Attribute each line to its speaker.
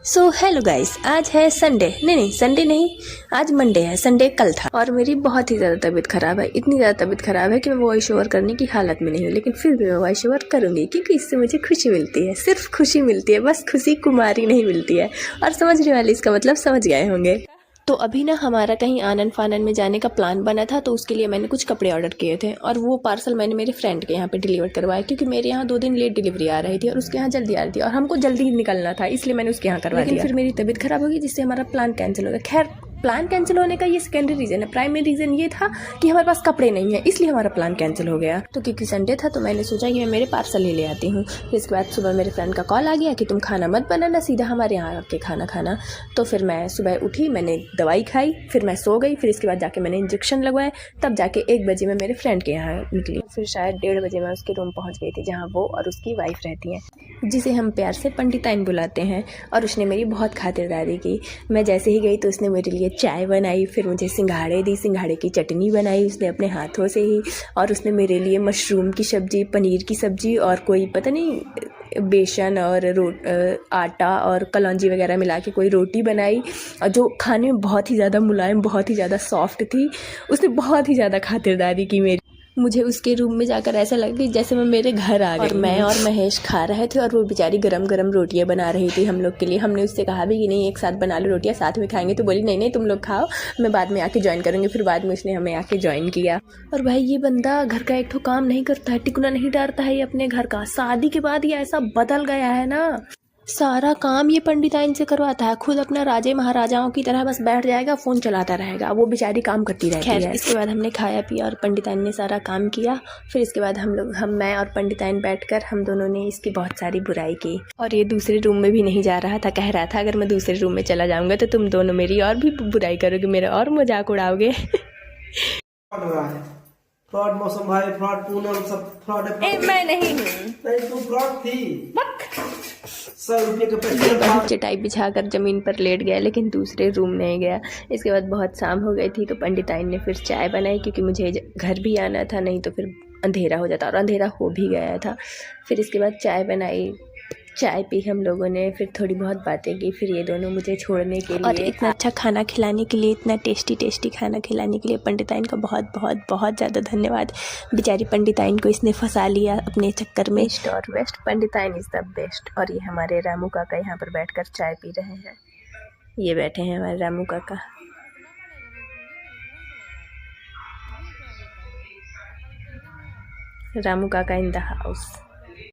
Speaker 1: So hello guys, आज है Sunday. नहीं संडे नहीं, आज मंडे है। संडे कल था और मेरी बहुत ही ज़्यादा तबीयत ख़राब है। इतनी ज़्यादा तबीयत ख़राब है कि मैं वॉइस ओवर करने की हालत में नहीं हूँ, लेकिन फिर भी मैं वॉइस ओवर करूँगी क्योंकि इससे मुझे खुशी मिलती है। सिर्फ खुशी मिलती है, बस खुशी कुमारी नहीं मिलती है। और समझने वाले इसका मतलब समझ गए होंगे। तो अभी ना हमारा कहीं आनन फानन में जाने का प्लान बना था, तो उसके लिए मैंने कुछ कपड़े ऑर्डर किए थे और वो पार्सल मैंने मेरे फ्रेंड के यहाँ पे डिलीवर करवाया, क्योंकि मेरे यहाँ 2 दिन लेट डिलीवरी आ रही थी और उसके यहाँ जल्दी आ रही थी और हमको जल्दी निकलना था, इसलिए मैंने उसके यहाँ करवा दिया। फिर मेरी तबीयत खराब होगी जिससे हमारा प्लान कैंसिल हो गया। खैर, प्लान कैंसिल होने का ये सेकेंडरी रीज़न है। प्राइमरी रीज़न ये था कि हमारे पास कपड़े नहीं है, इसलिए हमारा प्लान कैंसिल हो गया। तो क्योंकि संडे था तो मैंने सोचा कि मैं मेरे पार्सल ही ले आती हूँ। फिर इसके बाद सुबह मेरे फ्रेंड का कॉल आ गया कि तुम खाना मत बनाना, सीधा हमारे यहाँ आके खाना खाना। तो फिर मैं सुबह उठी, मैंने दवाई खाई, फिर मैं सो गई। फिर इसके बाद जाके मैंने इंजेक्शन लगवाए, तब जाके 1 बजे मैं मेरे फ्रेंड के यहाँ निकली। फिर शायद 1:30 बजे मैं उसके रूम पहुँच गई थी, जहाँ वो और उसकी वाइफ रहती हैं, जिसे हम प्यार से पंडिताइन बुलाते हैं। और उसने मेरी बहुत खातिरदारी की। मैं जैसे ही गई तो उसने मेरे लिए चाय बनाई, फिर मुझे सिंघाड़े दी, सिंघाड़े की चटनी बनाई उसने अपने हाथों से ही। और उसने मेरे लिए मशरूम की सब्ज़ी, पनीर की सब्ज़ी और कोई पता नहीं बेसन और आटा और कलौंजी वगैरह मिला के कोई रोटी बनाई, और जो खाने में बहुत ही ज़्यादा मुलायम, बहुत ही ज़्यादा सॉफ्ट थी। उसने बहुत ही ज़्यादा खातिरदारी की मेरी। मुझे उसके रूम में जाकर ऐसा लगा कि जैसे मैं मेरे घर आ गई। और मैं और महेश खा रहे थे और वो बेचारी गरम गरम रोटियां बना रही थी हम लोग के लिए। हमने उससे कहा भी कि नहीं, एक साथ बना लो रोटियां, साथ में खाएंगे। तो बोली नहीं नहीं, तुम लोग खाओ, मैं बाद में आके ज्वाइन करूँगी। फिर बाद में उसने हमें आके ज्वाइन किया। और भाई, ये बंदा घर का एक तो काम नहीं करता है, टिकना नहीं डालता है ये अपने घर का। शादी के बाद ये ऐसा बदल गया है ना, सारा काम ये पंडिताइन से करवाता है। खुद अपना राजे महाराजाओं की तरह बस बैठ जाएगा, फ़ोन चलाता रहेगा, वो बेचारी काम करती रहती है। इसके बाद हमने खाया पिया और पंडिताइन ने सारा काम किया। फिर इसके बाद मैं और पंडिताइन बैठकर हम दोनों ने इसकी बहुत सारी बुराई की। और ये दूसरे रूम में भी नहीं जा रहा था, कह रहा था अगर मैं दूसरे रूम में चला जाऊँगा तो तुम दोनों मेरी और भी बुराई करोगे, मेरा और मजाक उड़ाओगे।
Speaker 2: फ्रॉड मौसम भाई, फ्रॉड पूनम, सब फ्रॉड है।
Speaker 1: मैं नहीं हूँ।
Speaker 2: नहीं, तू फ्रॉड थी। 100 रुपये के पैसे।
Speaker 1: चटाई बिछाकर जमीन पर लेट गया, लेकिन दूसरे रूम नहीं गया। इसके बाद बहुत शाम हो गई थी, तो पंडिताइन ने फिर चाय बनाई, क्योंकि मुझे घर भी आना था, नहीं तो फिर अंधेरा हो जाता, और अंधेरा हो भी गया था। फिर इसके बाद चाय बनाई, चाय पी हम लोगों ने, फिर थोड़ी बहुत बातें की। फिर ये दोनों मुझे छोड़ने के लिए और इतना अच्छा खाना खिलाने के लिए, इतना टेस्टी टेस्टी खाना खिलाने के लिए पंडिताइन का बहुत बहुत बहुत ज़्यादा धन्यवाद। बेचारी पंडिताइन को इसने फंसा लिया अपने चक्कर में। ईस्ट और वेस्ट, पंडिताइन इज़ द बेस्ट। और ये हमारे रामू काका यहाँ पर बैठकर चाय पी रहे हैं। ये बैठे हैं हमारे रामू काका। रामू काका इन द हाउस।